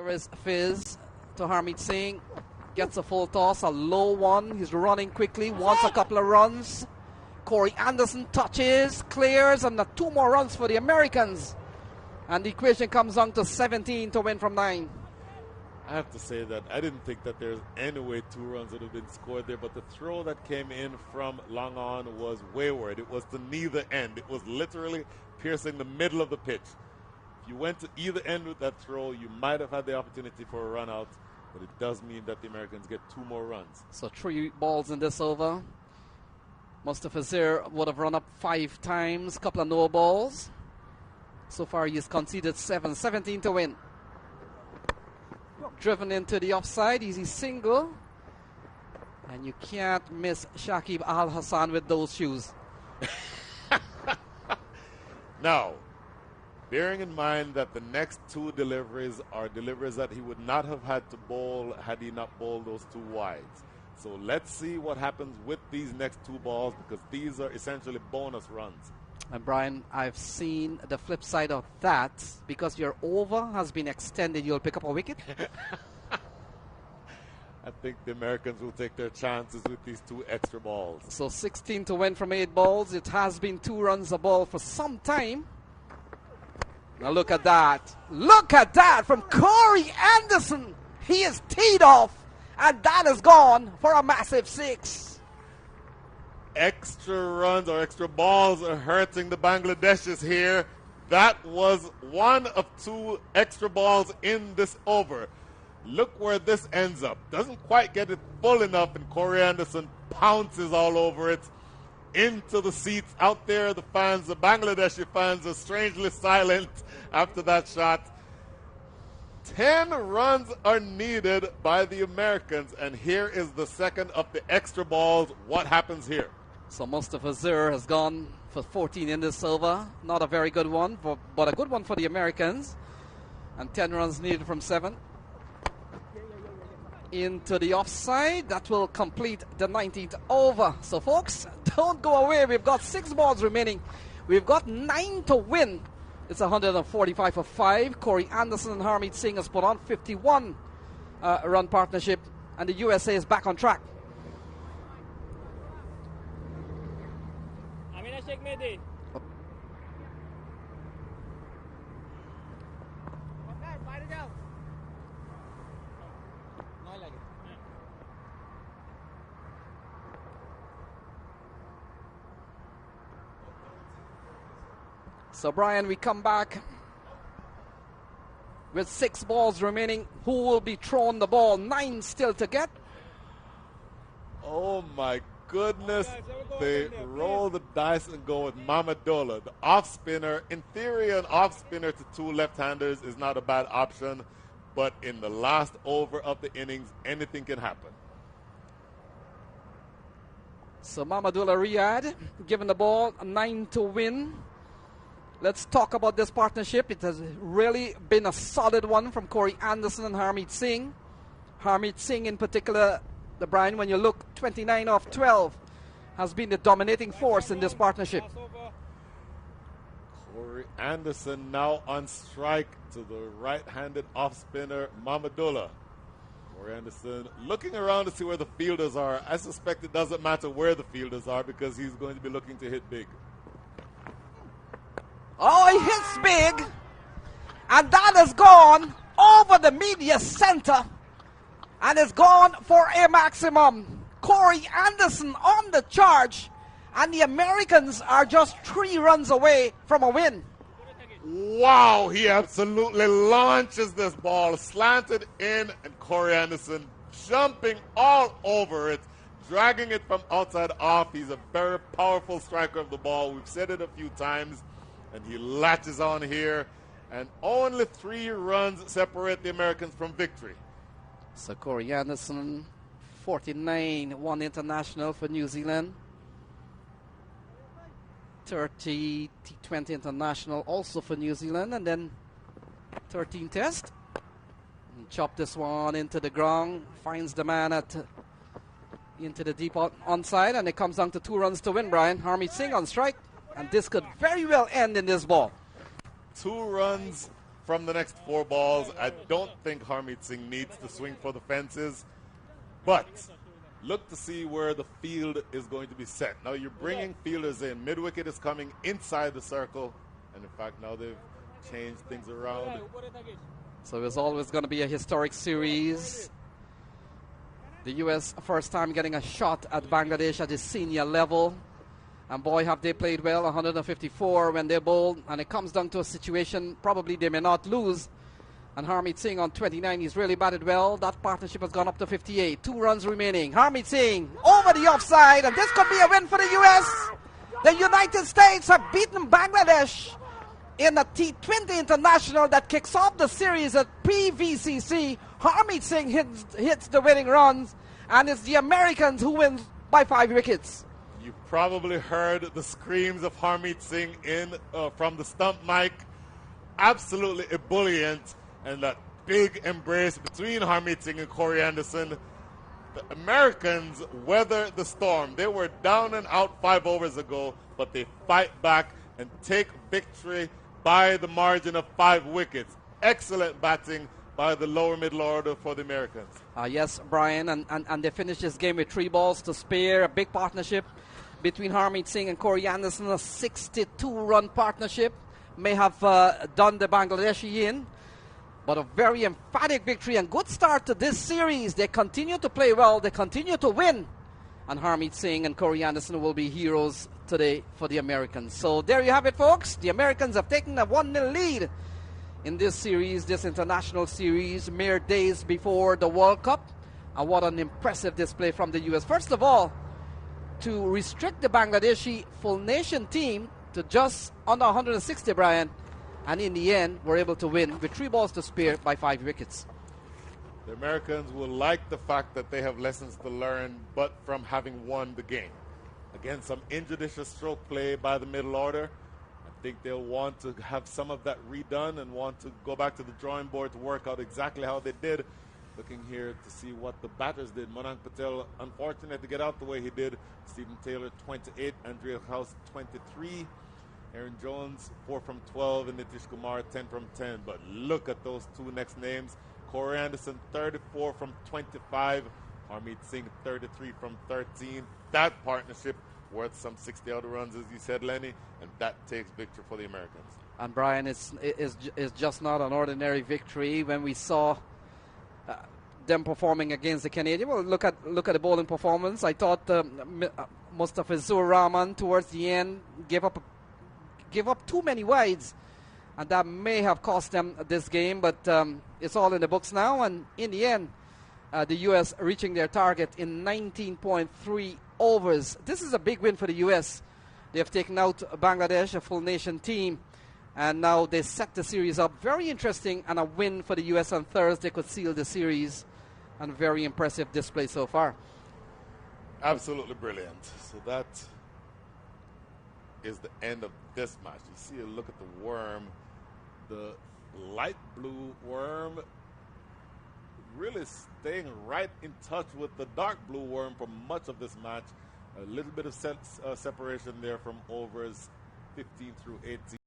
Here is Fizz to Harmeet Singh. Gets a full toss, a low one. He's running quickly, wants a couple of runs. Corey Anderson touches, clears, and 2 more runs for the Americans. And the equation comes down to 17 to win from 9. I have to say that I didn't think that there's any way 2 runs would have been scored there, but the throw that came in from long on was wayward. It was to neither end. It was literally piercing the middle of the pitch. If you went to either end with that throw, you might have had the opportunity for a run out, but it does mean that the Americans get 2 more runs. So 3 balls in this over. Mustafa Zir would have run up 5 times, couple of no balls. So far he's conceded 7, 17 to win. Driven into the offside, easy single. And you can't miss Shakib Al Hassan with those shoes. Now, bearing in mind that the next 2 deliveries are deliveries that he would not have had to bowl had he not bowled those 2 wides. So let's see what happens with these next 2 balls, because these are essentially bonus runs. And Brian, I've seen the flip side of that. Because your over has been extended, you'll pick up a wicket. I think the Americans will take their chances with these 2 extra balls. So 16 to win from 8 balls. It has been 2 runs a ball for some time. Now look at that. Look at that from Corey Anderson. He is teed off. And that is gone for a massive 6. Extra runs or extra balls are hurting the Bangladeshis here. That was one of 2 extra balls in this over. Look where this ends up. Doesn't quite get it full enough, and Corey Anderson pounces all over it into the seats. Out there, the fans, the Bangladeshi fans, are strangely silent after that shot. 10 runs are needed by the Americans, and here is the second of the extra balls. What happens here? So Mustafa Zir has gone for 14 in this over. Not a very good one, but a good one for the Americans. And 10 runs needed from 7. Into the offside. That will complete the 19th over. So folks, don't go away. We've got 6 balls remaining. We've got 9 to win. It's 145 for 5. Corey Anderson and Harmeet Singh has put on 51 run partnership. And the USA is back on track. So Brian, we come back with 6 balls remaining. Who will be thrown the ball? 9 still to get. Oh my goodness. They roll the dice and go with Mamadola, the off spinner. In theory, an off spinner to 2 left-handers is not a bad option, but in the last over of the innings, anything can happen. So Mamadullah Riyad given the ball 9 to win. Let's talk about this partnership. It has really been a solid one from Corey Anderson and Harmeet Singh. Harmeet Singh in particular, the Brian, when you look 29 off 12, has been the dominating force in this partnership. Corey Anderson now on strike to the right-handed off-spinner Mamadullah. Corey Anderson looking around to see where the fielders are. I suspect it doesn't matter where the fielders are because he's going to be looking to hit big. Oh, he hits big. And that has gone over the media center. And it's gone for a maximum. Corey Anderson on the charge. And the Americans are just 3 runs away from a win. Wow, he absolutely launches this ball. Slanted in, and Corey Anderson jumping all over it, dragging it from outside off. He's a very powerful striker of the ball. We've said it a few times. And he latches on here. And only 3 runs separate the Americans from victory. So Corey Anderson, 49, 1 international for New Zealand. 30 T20 international also for New Zealand. And then 13 test. And chop this one into the ground. Finds the man into the deep onside. And it comes down to 2 runs to win, Brian. Harmeet Singh on strike. And this could very well end in this ball. 2 runs from the next 4 balls. I don't think Harmeet Singh needs to swing for the fences, but look to see where the field is going to be set. Now you're bringing fielders in. Mid-wicket is coming inside the circle, and in fact now they've changed things around. So it's always going to be a historic series. The U.S. first time getting a shot at Bangladesh at the senior level. And boy, have they played well, 154 when they bowled. And it comes down to a situation probably they may not lose. And Harmeet Singh on 29, he's really batted well. That partnership has gone up to 58. 2 runs remaining. Harmeet Singh over the offside. And this could be a win for the U.S. The United States have beaten Bangladesh in a T20 international that kicks off the series at PVCC. Harmeet Singh hits the winning runs, and it's the Americans who win by 5 wickets. You probably heard the screams of Harmeet Singh from the stump mic. Absolutely ebullient, and that big embrace between Harmeet Singh and Corey Anderson. The Americans weather the storm. They were down and out 5 overs ago, but they fight back and take victory by the margin of 5 wickets. Excellent batting by the lower middle order for the Americans. Yes, Brian, and they finished this game with 3 balls to spare. A big partnership between Harmeet Singh and Corey Anderson, a 62-run partnership. May have done the Bangladeshi in, but a very emphatic victory and good start to this series. They continue to play well. They continue to win. And Harmeet Singh and Corey Anderson will be heroes today for the Americans. So there you have it, folks. The Americans have taken a 1-0 lead in this series, this international series, mere days before the World Cup. And what an impressive display from the U.S. First of all, to restrict the Bangladeshi full nation team to just under 160, Brian. And in the end, were able to win with 3 balls to spare by 5 wickets. The Americans will like the fact that they have lessons to learn, but from having won the game. Again, some injudicious stroke play by the middle order. I think they'll want to have some of that redone and want to go back to the drawing board to work out exactly how they did. Looking here to see what the batters did. Manan Patel, unfortunate to get out the way he did. Stephen Taylor, 28. Andrea House, 23. Aaron Jones, 4 from 12. And Nitish Kumar, 10 from 10. But look at those 2 next names. Corey Anderson, 34 from 25. Harmeet Singh, 33 from 13. That partnership worth some 60 other runs, as you said, Lenny, and that takes victory for the Americans. And Brian, it's just not an ordinary victory. When we saw them performing against the Canadian, well, look at the bowling performance. I thought Mustafizur Rahman towards the end gave up too many wides, and that may have cost them this game, but it's all in the books now. And in the end, the U.S. reaching their target in 19.3 overs. This is a big win for the U.S. They have taken out Bangladesh, a full nation team, and now they set the series up. Very interesting, and a win for the U.S. on Thursday could seal the series, and very impressive display so far. Absolutely brilliant. So that is the end of this match. You see a look at the worm. The light blue worm really staying right in touch with the dark blue worm for much of this match. A little bit of separation there from overs 15 through 18.